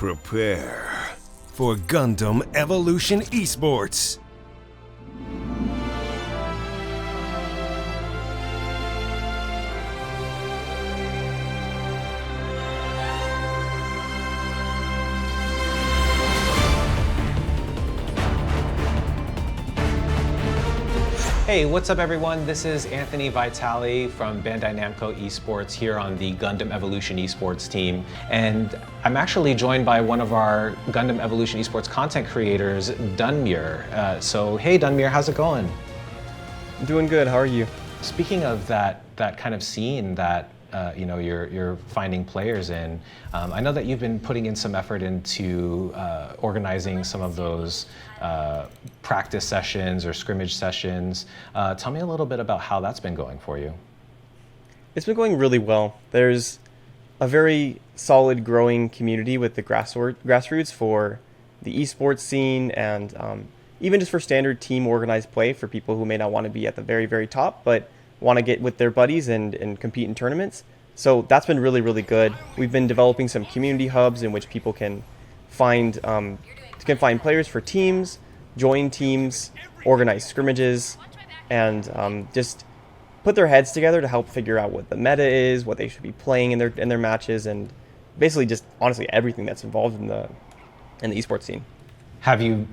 Prepare for Gundam Evolution Esports. Hey, what's up everyone? This is Anthony Vitale from Bandai Namco Esports here on the Gundam Evolution Esports team. And I'm actually joined by one of our Gundam Evolution Esports content creators, Dunmuir. So hey Dunmuir, how's it going? I'm doing good, how are you? Speaking of that kind of scene that you're finding players in. I know that you've been putting in some effort into organizing some of those practice sessions or scrimmage sessions. Tell me a little bit about how that's been going for you. It's been going really well. There's a very solid growing community with the grassroots for the esports scene and even just for standard team organized play for people who may not want to be at the very, very top, but want to get with their buddies and compete in tournaments. So that's been really, really good. We've been developing some community hubs in which people can find players for teams, join teams, organize scrimmages, and just put their heads together to help figure out what the meta is, what they should be playing in their matches, and basically just honestly everything that's involved in the esports scene. Have you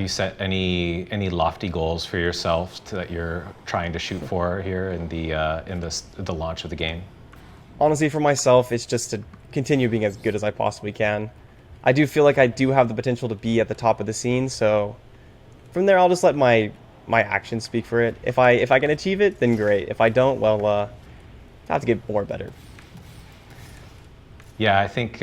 set any lofty goals for yourself that you're trying to shoot for here in the launch of the game? Honestly, for myself, it's just to continue being as good as I possibly can. I do feel like I do have the potential to be at the top of the scene, so from there I'll just let my actions speak for it. If I can achieve it, then great. If I don't, well, I have to get more better. Yeah, I think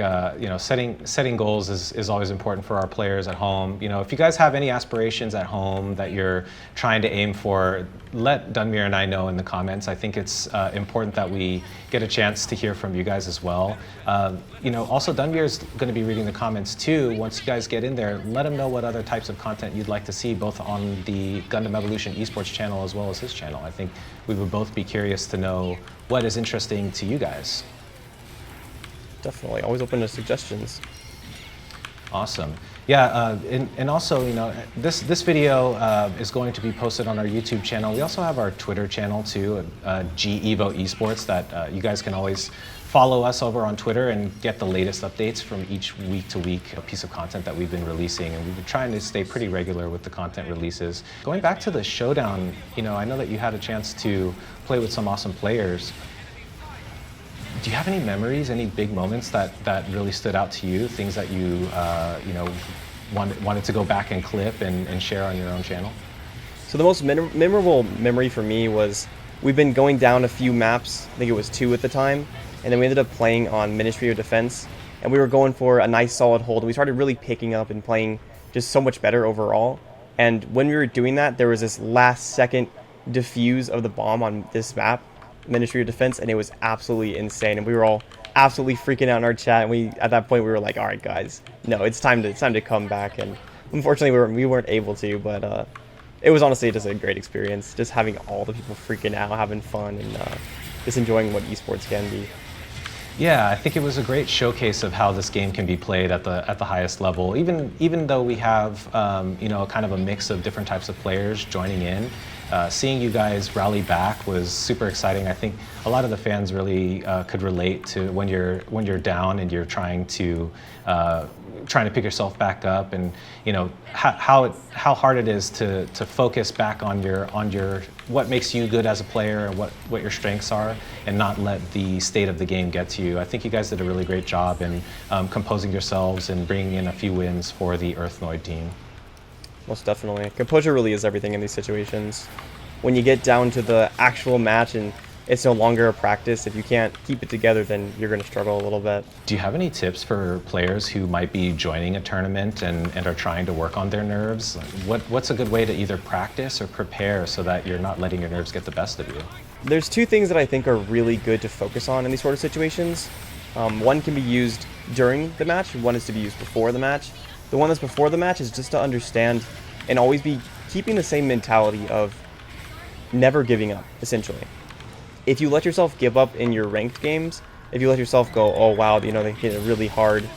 setting goals is always important for our players at home. If you guys have any aspirations at home that you're trying to aim for, let Dunmuir and I know in the comments. I think it's important that we get a chance to hear from you guys as well. Also Dunmuir is going to be reading the comments too. Once you guys get in there, let him know what other types of content you'd like to see, both on the Gundam Evolution Esports channel as well as his channel. I think we would both be curious to know what is interesting to you guys. Definitely, always open to suggestions. Awesome. Yeah, and also, this video is going to be posted on our YouTube channel. We also have our Twitter channel too, GEVO Esports, that you guys can always follow us over on Twitter and get the latest updates from each week-to-week piece of content that we've been releasing. And we've been trying to stay pretty regular with the content releases. Going back to the showdown, I know that you had a chance to play with some awesome players. Do you have any memories, any big moments that really stood out to you? Things that you wanted to go back and clip and share on your own channel? So the most memorable memory for me was we've been going down a few maps. I think it was 2 at the time, and then we ended up playing on Ministry of Defense, and we were going for a nice solid hold. And we started really picking up and playing just so much better overall. And when we were doing that, there was this last second defuse of the bomb on this map, Ministry of Defense, and it was absolutely insane, and we were all absolutely freaking out in our chat, and at that point we were like, all right guys, no, it's time to come back. And unfortunately we weren't able to, but it was honestly just a great experience, just having all the people freaking out, having fun, and just enjoying what esports can be. Yeah, I think it was a great showcase of how this game can be played at the highest level. Even though we have kind of a mix of different types of players joining in, seeing you guys rally back was super exciting. I think a lot of the fans really could relate to when you're down and you're trying to pick yourself back up, and how hard it is to focus back on your what makes you good as a player and what your strengths are, and not let the state of the game get to you. I think you guys did a really great job in composing yourselves and bringing in a few wins for the Earthnoid team. Most definitely. Composure really is everything in these situations. When you get down to the actual match and it's no longer a practice, if you can't keep it together, then you're going to struggle a little bit. Do you have any tips for players who might be joining a tournament and are trying to work on their nerves? What's a good way to either practice or prepare so that you're not letting your nerves get the best of you? There's 2 things that I think are really good to focus on in these sort of situations. One can be used during the match, one is to be used before the match. The one that's before the match is just to understand and always be keeping the same mentality of never giving up, essentially. If you let yourself give up in your ranked games, if you let yourself go, oh wow, they hit it really hard,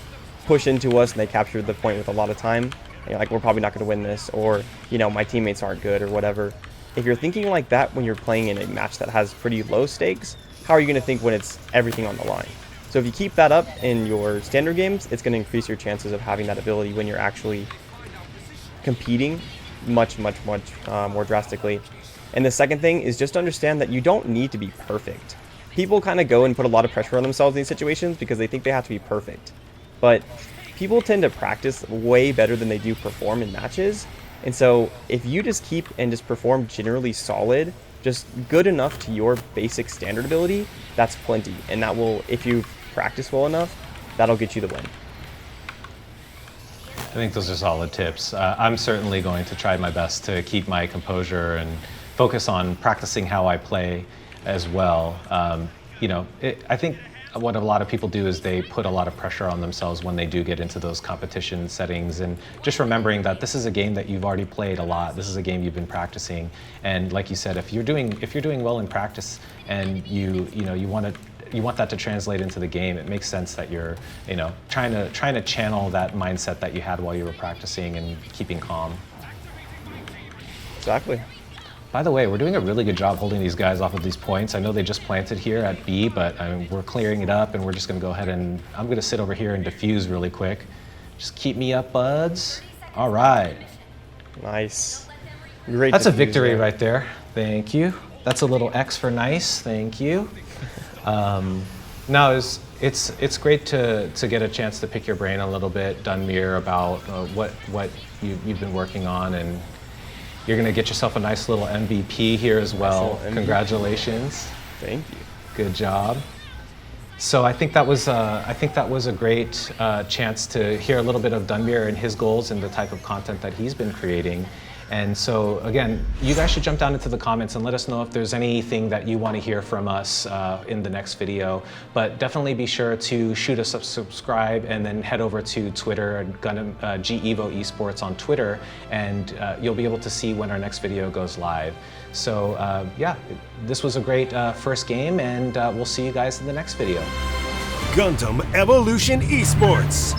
push into us and they capture the point with a lot of time, and you're like, we're probably not going to win this, or, you know, my teammates aren't good or whatever. If you're thinking like that when you're playing in a match that has pretty low stakes, how are you going to think when it's everything on the line? So if you keep that up in your standard games, it's going to increase your chances of having that ability when you're actually competing much more drastically. And the second thing is just understand that you don't need to be perfect. People kind of go and put a lot of pressure on themselves in these situations because they think they have to be perfect. But people tend to practice way better than they do perform in matches. And so if you just keep and just perform generally solid, just good enough to your basic standard ability, that's plenty. And that will, if you practice well enough, that'll get you the win. I think those are solid tips. I'm certainly going to try my best to keep my composure and focus on practicing how I play as well. You know, I think what a lot of people do is they put a lot of pressure on themselves when they do get into those competition settings, and just remembering that this is a game that you've already played a lot. This is a game you've been practicing, and like you said, if you're doing well in practice and you want that to translate into the game, it makes sense that you're, you know, trying to channel that mindset that you had while you were practicing and keeping calm. Exactly. By the way, we're doing a really good job holding these guys off of these points. I know they just planted here at B, but we're clearing it up, and we're just going to go ahead and I'm going to sit over here and defuse really quick. Just keep me up, buds. All right. Nice. Great. That's a victory right there. Thank you. That's a little X for nice. Thank you. No, it's great to get a chance to pick your brain a little bit, Dunmuir, about what you've been working on, and you're going to get yourself a nice little MVP here as well. Congratulations. Thank you. Good job. So I think that was a great chance to hear a little bit of Dunmuir and his goals and the type of content that he's been creating. And so again, you guys should jump down into the comments and let us know if there's anything that you want to hear from us in the next video. But definitely be sure to shoot us a subscribe and then head over to Twitter and GUNDAM GEVO Esports on Twitter, and you'll be able to see when our next video goes live. So yeah, this was a great first game, and we'll see you guys in the next video. Gundam Evolution Esports.